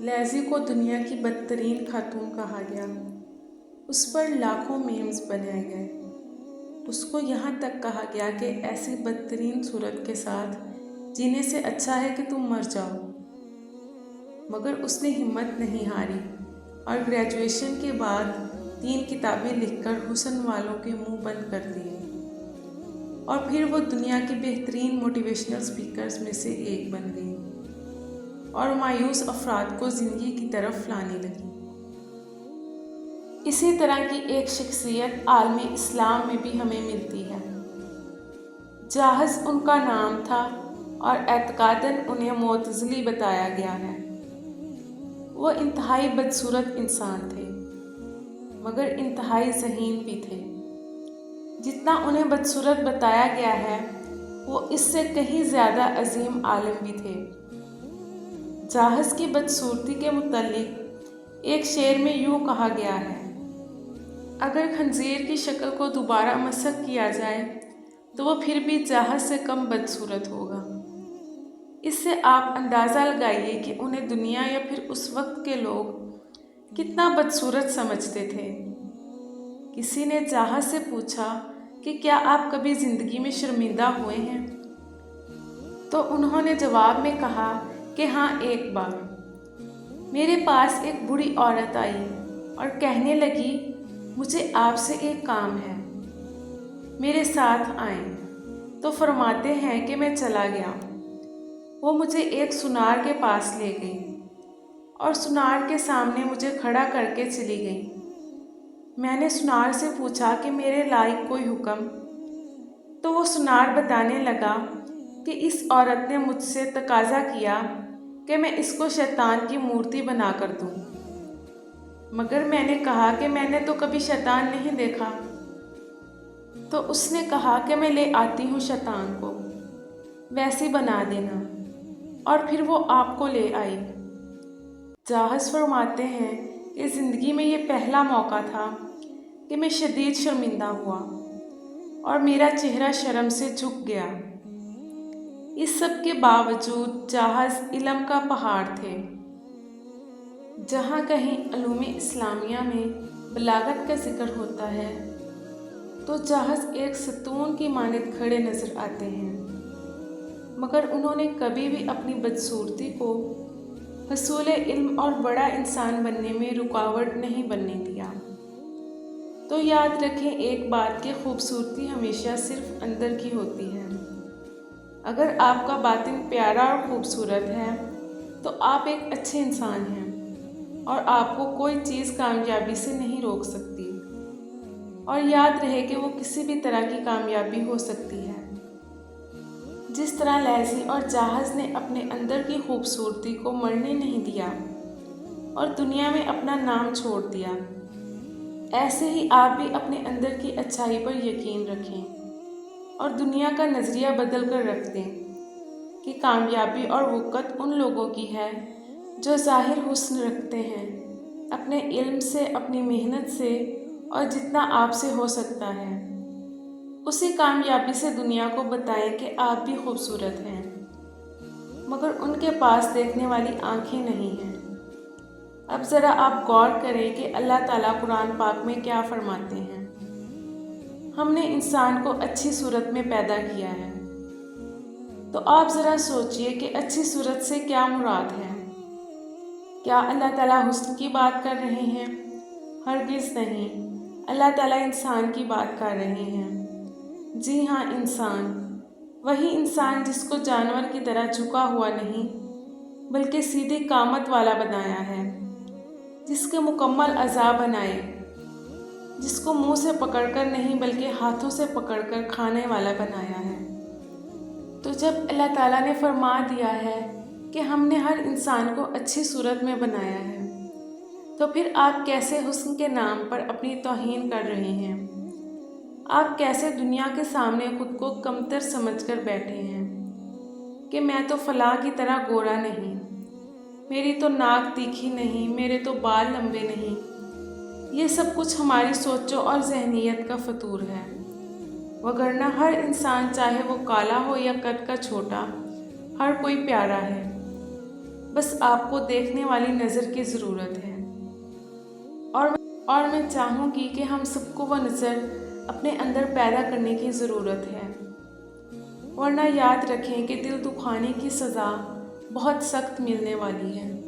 Lazy کو دنیا کی بدترین خاتون کہا گیا۔ اس پر لاکھوں میمز بنائے گئے۔ اس کو یہاں تک کہا گیا کہ ایسی بدترین صورت کے ساتھ جینے سے اچھا ہے کہ تم مر جاؤ۔ مگر اس نے ہمت نہیں ہاری اور گریجویشن کے بعد 3 کتابیں لکھ کر حسن والوں کے منہ بند کر دیے، اور پھر وہ دنیا کی بہترین موٹیویشنل اسپیکرز میں سے ایک بن گئی اور مایوس افراد کو زندگی کی طرف لانے لگی۔ اسی طرح کی ایک شخصیت عالم اسلام میں بھی ہمیں ملتی ہے۔ جاحظ ان کا نام تھا اور اعتقاداً انہیں معتزلی بتایا گیا ہے۔ وہ انتہائی بدصورت انسان تھے، مگر انتہائی ذہین بھی تھے۔ جتنا انہیں بدصورت بتایا گیا ہے، وہ اس سے کہیں زیادہ عظیم عالم بھی تھے۔ جاحظ کی بدصورتی کے متعلق ایک شعر میں یوں کہا گیا ہے: اگر خنزیر کی شکل کو دوبارہ مسخ کیا جائے تو وہ پھر بھی جاحظ سے کم بدصورت ہوگا۔ اس سے آپ اندازہ لگائیے کہ انہیں دنیا یا پھر اس وقت کے لوگ کتنا بدصورت سمجھتے تھے۔ کسی نے جاحظ سے پوچھا کہ کیا آپ کبھی زندگی میں شرمندہ ہوئے ہیں؟ تو انہوں نے جواب میں کہا کہ ہاں، ایک بار میرے پاس ایک بوڑھی عورت آئی اور کہنے لگی، مجھے آپ سے ایک کام ہے، میرے ساتھ آئیں۔ تو فرماتے ہیں کہ میں چلا گیا۔ وہ مجھے ایک سونار کے پاس لے گئی اور سونار کے سامنے مجھے کھڑا کر کے چلی گئی۔ میں نے سونار سے پوچھا کہ میرے لائق کوئی حکم؟ تو وہ سونار بتانے لگا کہ اس عورت نے مجھ سے تقاضا کیا کہ میں اس کو شیطان کی مورتی بنا کر دوں، مگر میں نے کہا کہ میں نے تو کبھی شیطان نہیں دیکھا۔ تو اس نے کہا کہ میں لے آتی ہوں شیطان کو، ویسی بنا دینا، اور پھر وہ آپ کو لے آئی۔ جاحظ فرماتے ہیں کہ زندگی میں یہ پہلا موقع تھا کہ میں شدید شرمندہ ہوا اور میرا چہرہ شرم سے جھک گیا۔ اس سب کے باوجود جاحظ علم کا پہاڑ تھے۔ جہاں کہیں علوم اسلامیہ میں بلاغت کا ذکر ہوتا ہے تو جاحظ ایک ستون کی مانند کھڑے نظر آتے ہیں، مگر انہوں نے کبھی بھی اپنی بدصورتی کو حصول علم اور بڑا انسان بننے میں رکاوٹ نہیں بننے دیا۔ تو یاد رکھیں ایک بات کہ خوبصورتی ہمیشہ صرف اندر کی ہوتی ہے۔ اگر آپ کا باطن پیارا اور خوبصورت ہے تو آپ ایک اچھے انسان ہیں، اور آپ کو کوئی چیز کامیابی سے نہیں روک سکتی۔ اور یاد رہے کہ وہ کسی بھی طرح کی کامیابی ہو سکتی ہے۔ جس طرح لیزی اور جاحظ نے اپنے اندر کی خوبصورتی کو مرنے نہیں دیا اور دنیا میں اپنا نام چھوڑ دیا، ایسے ہی آپ بھی اپنے اندر کی اچھائی پر یقین رکھیں اور دنیا کا نظریہ بدل کر رکھ دیں کہ کامیابی اور وقت ان لوگوں کی ہے جو ظاہر حسن رکھتے ہیں، اپنے علم سے، اپنی محنت سے اور جتنا آپ سے ہو سکتا ہے، اسی کامیابی سے دنیا کو بتائیں کہ آپ بھی خوبصورت ہیں، مگر ان کے پاس دیکھنے والی آنکھیں نہیں ہیں۔ اب ذرا آپ غور کریں کہ اللہ تعالیٰ قرآن پاک میں کیا فرماتے ہیں۔ ہم نے انسان کو اچھی صورت میں پیدا کیا ہے، تو آپ ذرا سوچئے کہ اچھی صورت سے کیا مراد ہے؟ کیا اللہ تعالیٰ حسن کی بات کر رہے ہیں؟ ہرگز نہیں، اللہ تعالیٰ انسان کی بات کر رہے ہیں۔ جی ہاں، انسان، وہی انسان جس کو جانور کی طرح جھکا ہوا نہیں بلکہ سیدھی قامت والا بنایا ہے، جس کے مکمل اعضاء بنائے، جس کو منہ سے پکڑ کر نہیں بلکہ ہاتھوں سے پکڑ کر کھانے والا بنایا ہے۔ تو جب اللہ تعالیٰ نے فرما دیا ہے کہ ہم نے ہر انسان کو اچھی صورت میں بنایا ہے، تو پھر آپ کیسے حسن کے نام پر اپنی توہین کر رہے ہیں؟ آپ کیسے دنیا کے سامنے خود کو کمتر سمجھ کر بیٹھے ہیں کہ میں تو فلاں کی طرح گورا نہیں، میری تو ناک تیکھی نہیں، میرے تو بال لمبے نہیں۔ یہ سب کچھ ہماری سوچوں اور ذہنیت کا فطور ہے، وگرنہ ہر انسان چاہے وہ کالا ہو یا قد کا چھوٹا، ہر کوئی پیارا ہے۔ بس آپ کو دیکھنے والی نظر کی ضرورت ہے۔ اور میں چاہوں گی کہ ہم سب کو وہ نظر اپنے اندر پیدا کرنے کی ضرورت ہے، ورنہ یاد رکھیں کہ دل دکھانے کی سزا بہت سخت ملنے والی ہے۔